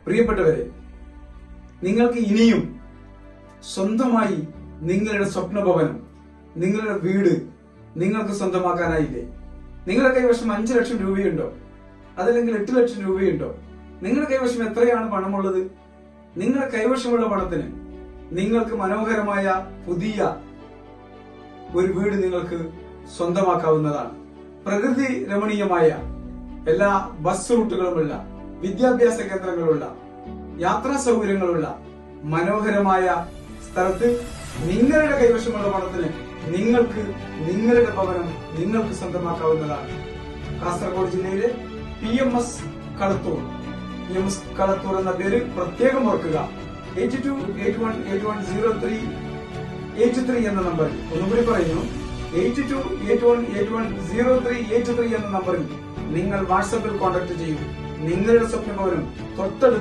പ്രിയപ്പെട്ടവരെ, നിങ്ങൾക്ക് ഇനിയും സ്വന്തമായി നിങ്ങളുടെ സ്വപ്നഭവനം, നിങ്ങളുടെ വീട് നിങ്ങൾക്ക് സ്വന്തമാക്കാനായില്ലേ? നിങ്ങളുടെ കൈവശം 5 ലക്ഷം രൂപയുണ്ടോ? അതല്ലെങ്കിൽ 8 ലക്ഷം രൂപയുണ്ടോ? നിങ്ങളുടെ കൈവശം എത്രയാണ് പണമുള്ളത്? നിങ്ങളുടെ കൈവശമുള്ള പണത്തിന് നിങ്ങൾക്ക് മനോഹരമായ പുതിയ ഒരു വീട് നിങ്ങൾക്ക് സ്വന്തമാക്കാവുന്നതാണ്. പ്രകൃതി രമണീയമായ എല്ലാ ബസ് റൂട്ടുകളുമുള്ള, വിദ്യാഭ്യാസ കേന്ദ്രങ്ങളുള്ള, യാത്രാ സൗകര്യങ്ങളുള്ള മനോഹരമായ സ്ഥലത്ത് നിങ്ങളുടെ കൈവശമുള്ള പണത്തിന് നിങ്ങൾക്ക് നിങ്ങളുടെ ഭവനം നിങ്ങൾക്ക് സ്വന്തമാക്കാവുന്നതാണ്. കാസർഗോഡ് ജില്ലയിലെ PMS കളത്തൂർ എന്ന പേര് പ്രത്യേകം ഓർക്കുക. 8281810383 എന്ന നമ്പറിൽ, ഒന്നുകൂടി പറയുന്നു, 8281810383 എന്ന നമ്പറിൽ നിങ്ങൾ വാട്സാപ്പിൽ കോൺടാക്ട് ചെയ്യൂ. നിങ്ങളുടെ സ്വപ്നഭവനം തൊട്ടടുത്ത്